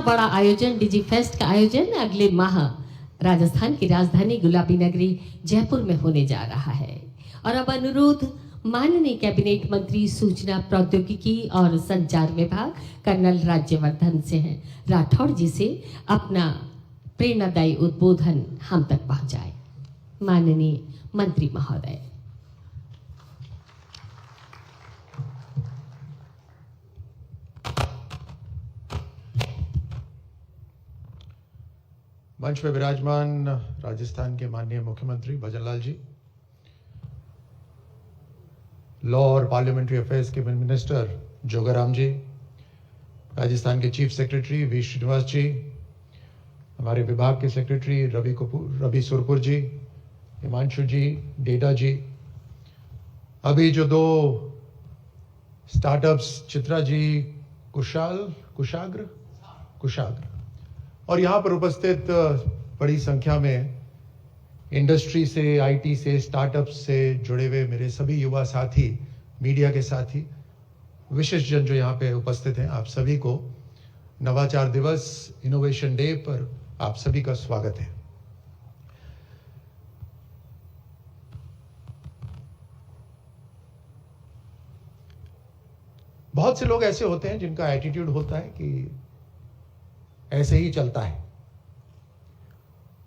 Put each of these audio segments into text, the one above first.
बड़ा आयोजन डिजी फेस्ट का आयोजन अगले माह राजस्थान की राजधानी गुलाबी नगरी जयपुर में होने जा रहा है। और अब अनुरोध माननीय कैबिनेट मंत्री सूचना प्रौद्योगिकी और संचार विभाग कर्नल राज्यवर्धन से हैं राठौड़ जी से अपना प्रेरणादायी उद्बोधन हम तक पहुंचाए। माननीय मंत्री महोदय। मंच में विराजमान राजस्थान के माननीय मुख्यमंत्री भजनलाल जी, लॉ और पार्लियामेंट्री अफेयर्स के मिनिस्टर जोगाराम जी, राजस्थान के चीफ सेक्रेटरी वी श्रीनिवास जी, हमारे विभाग के सेक्रेटरी रवि सुरपुर जी, हिमांशु जी, डेटा जी, अभी जो दो स्टार्टअप्स चित्रा जी कुशाग्र और यहाँ पर उपस्थित बड़ी संख्या में इंडस्ट्री से, आईटी से, स्टार्टअप से जुड़े हुए मेरे सभी युवा साथी, मीडिया के साथी, विशेष जन जो यहाँ पे उपस्थित हैं, आप सभी को नवाचार दिवस, इनोवेशन डे पर आप सभी का स्वागत है। बहुत से लोग ऐसे होते हैं जिनका एटीट्यूड होता है कि ऐसे ही चलता है,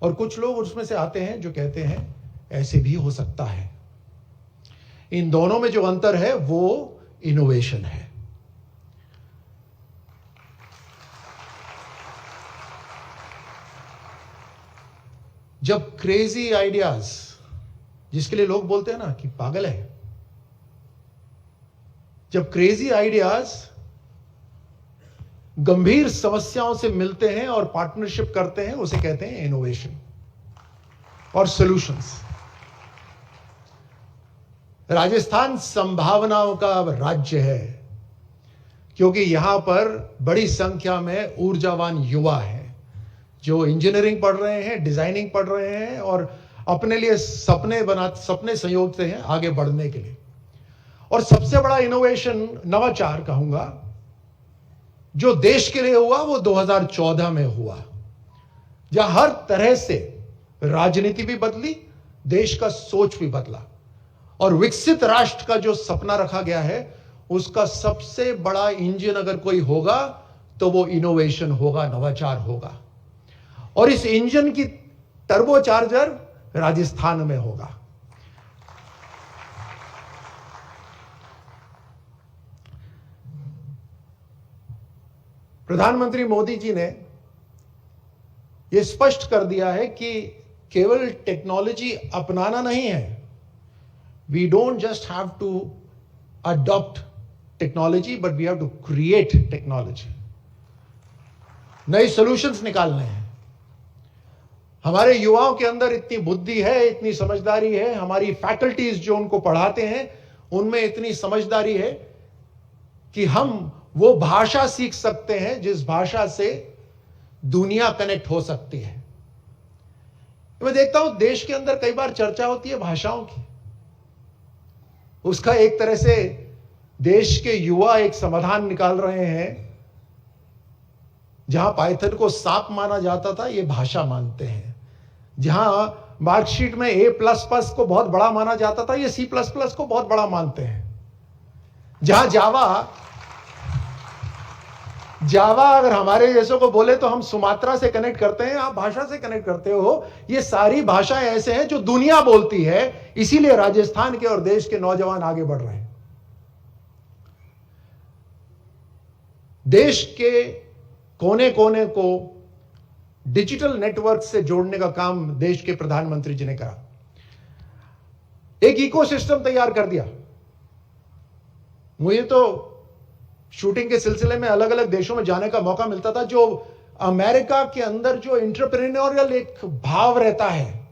और कुछ लोग उसमें से आते हैं जो कहते हैं ऐसे भी हो सकता है। इन दोनों में जो अंतर है वो इनोवेशन है। जब क्रेजी आइडियाज, जिसके लिए लोग बोलते हैं ना कि पागल है, जब क्रेजी आइडियाज गंभीर समस्याओं से मिलते हैं और पार्टनरशिप करते हैं, उसे कहते हैं इनोवेशन और सॉल्यूशंस। राजस्थान संभावनाओं का राज्य है, क्योंकि यहां पर बड़ी संख्या में ऊर्जावान युवा हैं जो इंजीनियरिंग पढ़ रहे हैं, डिजाइनिंग पढ़ रहे हैं और अपने लिए सपने संयोजते हैं आगे बढ़ने के लिए। और सबसे बड़ा इनोवेशन, नवाचार कहूंगा, जो देश के लिए हुआ वो 2014 में हुआ, जहां हर तरह से राजनीति भी बदली, देश का सोच भी बदला, और विकसित राष्ट्र का जो सपना रखा गया है उसका सबसे बड़ा इंजन अगर कोई होगा तो वो इनोवेशन होगा, नवाचार होगा। और इस इंजन की टर्बोचार्जर राजस्थान में होगा। प्रधानमंत्री मोदी जी ने यह स्पष्ट कर दिया है कि केवल टेक्नोलॉजी अपनाना नहीं है, we don't just have to adopt technology but we have to create technology. नए सॉल्यूशंस निकालने हैं। हमारे युवाओं के अंदर इतनी बुद्धि है, इतनी समझदारी है, हमारी फैकल्टीज जो उनको पढ़ाते हैं उनमें इतनी समझदारी है कि हम वो भाषा सीख सकते हैं जिस भाषा से दुनिया कनेक्ट हो सकती है। मैं देखता हूं देश के अंदर कई बार चर्चा होती है भाषाओं की, उसका एक तरह से देश के युवा एक समाधान निकाल रहे हैं। जहां पाइथन को सांप माना जाता था, ये भाषा मानते हैं। जहां मार्कशीट में A++ को बहुत बड़ा माना जाता था, ये C++ को बहुत बड़ा मानते हैं। जहां जावा अगर हमारे जैसों को बोले तो हम सुमात्रा से कनेक्ट करते हैं, आप भाषा से कनेक्ट करते हो। ये सारी भाषाएं ऐसे हैं जो दुनिया बोलती है, इसीलिए राजस्थान के और देश के नौजवान आगे बढ़ रहे हैं। देश के कोने कोने को डिजिटल नेटवर्क से जोड़ने का काम देश के प्रधानमंत्री जी ने करा। एक इकोसिस्टम तैयार कर दिया। मुझे तो शूटिंग के सिलसिले में अलग अलग देशों में जाने का मौका मिलता था। जो अमेरिका के अंदर जो एंटरप्रेन्योरियल एक भाव रहता है,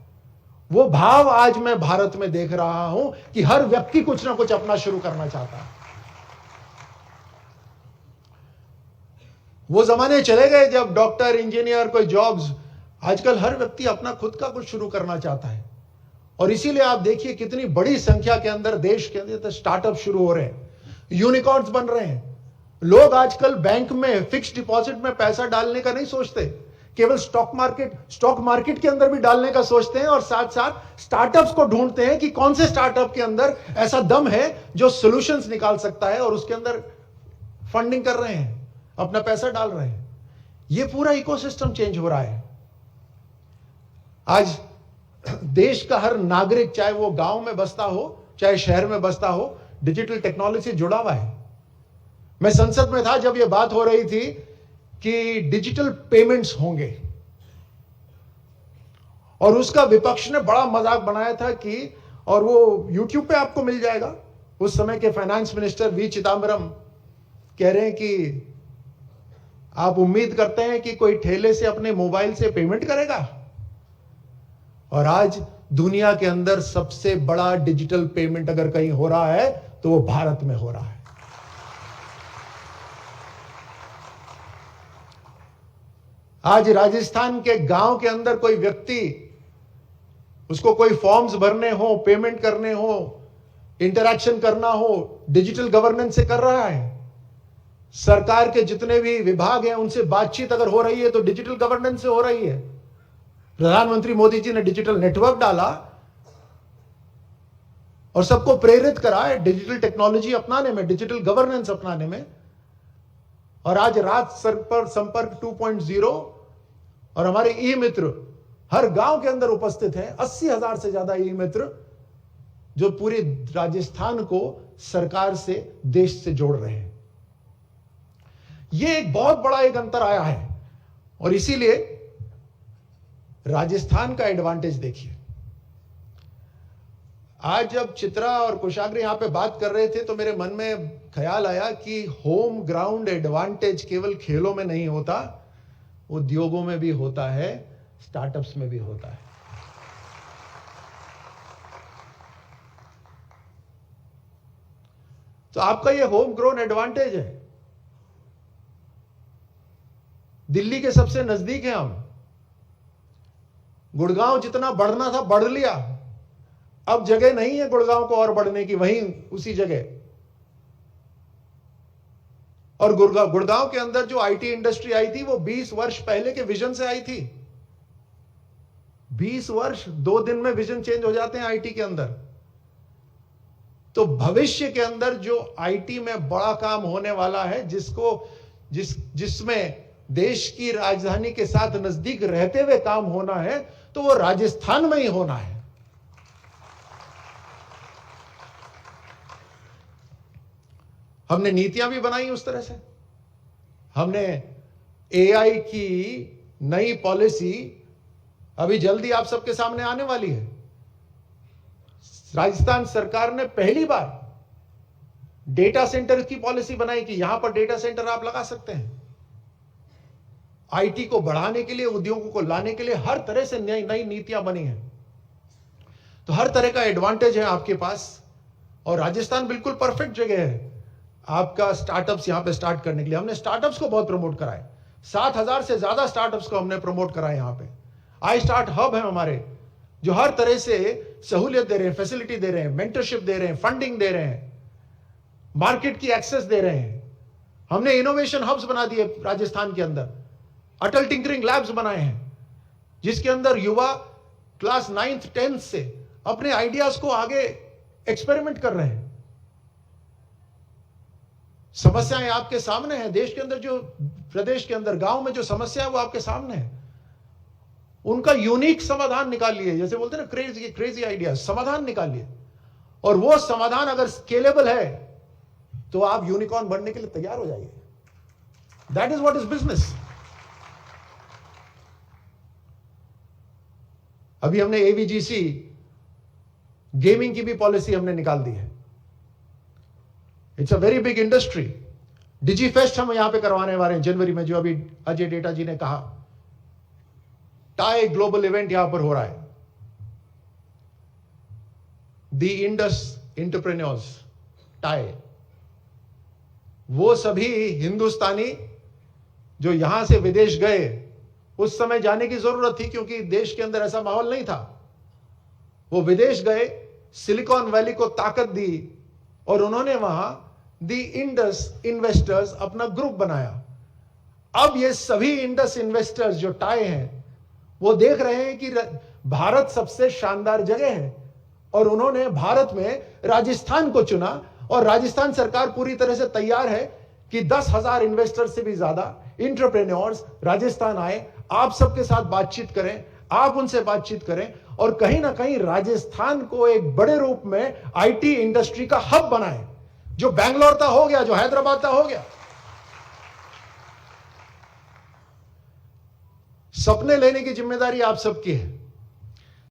वो भाव आज मैं भारत में देख रहा हूं कि हर व्यक्ति कुछ ना कुछ अपना शुरू करना चाहता है। वो जमाने चले गए जब डॉक्टर, इंजीनियर, कोई जॉब्स। आजकल हर व्यक्ति अपना खुद का कुछ शुरू करना चाहता है, और इसीलिए आप देखिए कितनी बड़ी संख्या के अंदर देश के अंदर स्टार्टअप शुरू हो रहे हैं, यूनिकॉर्न्स बन रहे हैं। लोग आजकल बैंक में फिक्स्ड डिपॉजिट में पैसा डालने का नहीं सोचते, केवल स्टॉक मार्केट के अंदर भी डालने का सोचते हैं, और साथ साथ स्टार्टअप्स को ढूंढते हैं कि कौन से स्टार्टअप के अंदर ऐसा दम है जो सॉल्यूशंस निकाल सकता है, और उसके अंदर फंडिंग कर रहे हैं, अपना पैसा डाल रहे हैं। ये पूरा इकोसिस्टम चेंज हो रहा है। आज देश का हर नागरिक, चाहे वो गांव में बसता हो चाहे शहर में बसता हो, डिजिटल टेक्नोलॉजी से जुड़ा हुआ है। मैं संसद में था जब ये बात हो रही थी कि डिजिटल पेमेंट्स होंगे, और उसका विपक्ष ने बड़ा मजाक बनाया था कि, और वो यूट्यूब पे आपको मिल जाएगा, उस समय के फाइनेंस मिनिस्टर वी चिदम्बरम कह रहे हैं कि आप उम्मीद करते हैं कि कोई ठेले से अपने मोबाइल से पेमेंट करेगा। और आज दुनिया के अंदर सबसे बड़ा डिजिटल पेमेंट अगर कहीं हो रहा है तो वो भारत में हो रहा है। आज राजस्थान के गांव के अंदर कोई व्यक्ति, उसको कोई फॉर्म्स भरने हो, पेमेंट करने हो, इंटरैक्शन करना हो, डिजिटल गवर्नेंस से कर रहा है। सरकार के जितने भी विभाग हैं उनसे बातचीत अगर हो रही है तो डिजिटल गवर्नेंस से हो रही है। प्रधानमंत्री मोदी जी ने डिजिटल नेटवर्क डाला और सबको प्रेरित करा है डिजिटल टेक्नोलॉजी अपनाने में, डिजिटल गवर्नेंस अपनाने में। और आज राज संपर्क 2.0 और हमारे ई मित्र हर गांव के अंदर उपस्थित हैं। 80,000 से ज्यादा ई मित्र जो पूरे राजस्थान को सरकार से, देश से जोड़ रहे हैं। यह एक बहुत बड़ा एक अंतर आया है, और इसीलिए राजस्थान का एडवांटेज देखिए। आज जब चित्रा और कुशाग्र यहां पे बात कर रहे थे तो मेरे मन में ख्याल आया कि होम ग्राउंड एडवांटेज केवल खेलों में नहीं होता, उद्योगों में भी होता है, स्टार्टअप्स में भी होता है। तो आपका ये होम ग्रोन एडवांटेज है। दिल्ली के सबसे नजदीक है हम। गुड़गांव जितना बढ़ना था बढ़ लिया, अब जगह नहीं है गुड़गांव को और बढ़ने की, वहीं उसी जगह। और गुड़गांव के अंदर जो आईटी इंडस्ट्री आई थी वो 20 वर्ष पहले के विजन से आई थी। 20 वर्ष 2 दिन में विजन चेंज हो जाते हैं आईटी के अंदर। तो भविष्य के अंदर जो आईटी में बड़ा काम होने वाला है, जिसमें देश की राजधानी के साथ नजदीक रहते हुए काम होना है, तो वो राजस्थान में ही होना है। हमने नीतियां भी बनाई उस तरह से। हमने एआई की नई पॉलिसी अभी जल्दी आप सबके सामने आने वाली है। राजस्थान सरकार ने पहली बार डेटा सेंटर की पॉलिसी बनाई कि यहां पर डेटा सेंटर आप लगा सकते हैं। आईटी को बढ़ाने के लिए, उद्योगों को लाने के लिए हर तरह से नई नीतियां बनी हैं। तो हर तरह का एडवांटेज है आपके पास, और राजस्थान बिल्कुल परफेक्ट जगह है आपका स्टार्टअप्स यहां पे स्टार्ट करने के लिए। हमने स्टार्टअप्स को बहुत प्रमोट करा है। 7,000 से ज्यादा स्टार्टअप्स को हमने प्रमोट करा है। यहां पे आई स्टार्ट हब है हमारे, जो हर तरह से सहूलियत दे रहे हैं, फैसिलिटी दे रहे हैं, मेंटरशिप दे रहे हैं, फंडिंग दे रहे हैं, मार्केट की एक्सेस दे रहे हैं। हमने इनोवेशन हब्स बना दिए राजस्थान के अंदर, अटल टिंकरिंग लैब्स बनाए हैं, जिसके अंदर युवा क्लास 9th 10th से अपने आइडियाज को आगे एक्सपेरिमेंट कर रहे हैं। समस्याएं आपके सामने हैं। देश के अंदर, जो प्रदेश के अंदर गांव में जो समस्या है वो आपके सामने है। उनका यूनिक समाधान निकालिए, जैसे बोलते हैं ना, क्रेजी आइडिया, समाधान निकालिए। और वो समाधान अगर स्केलेबल है तो आप यूनिकॉर्न बनने के लिए तैयार हो जाइए। That is what is business. अभी हमने एवीजीसी गेमिंग की भी पॉलिसी हमने निकाल दी है। It's a very big industry. Digi Fest हम यहां पे करवाने वाले हैं जनवरी में, जो अभी अजय डेटा जी ने कहा। टाई ग्लोबल इवेंट यहां पर हो रहा है। द इंडस एंटरप्रेन्योर्स टाई, वो सभी हिंदुस्तानी जो यहां से विदेश गए, उस समय जाने की जरूरत थी क्योंकि देश के अंदर ऐसा माहौल नहीं था। वो विदेश गए, सिलिकॉन वैली को ताकत दी, और उन्होंने वहां दी इंडस इन्वेस्टर्स अपना ग्रुप बनाया। अब ये सभी इंडस इन्वेस्टर्स जो टाई हैं वो देख रहे हैं कि भारत सबसे शानदार जगह है और उन्होंने भारत में राजस्थान को चुना और राजस्थान सरकार पूरी तरह से तैयार है कि 10,000 इन्वेस्टर्स से भी ज्यादा एंटरप्रेन्योर्स राजस्थान आए, आप सबके साथ बातचीत करें, आप उनसे बातचीत करें और कहीं ना कहीं राजस्थान को एक बड़े रूप में आईटी इंडस्ट्री का हब बनाएं, जो बैंगलोर तक हो गया, जो हैदराबाद तक हो गया। सपने लेने की जिम्मेदारी आप सबकी है।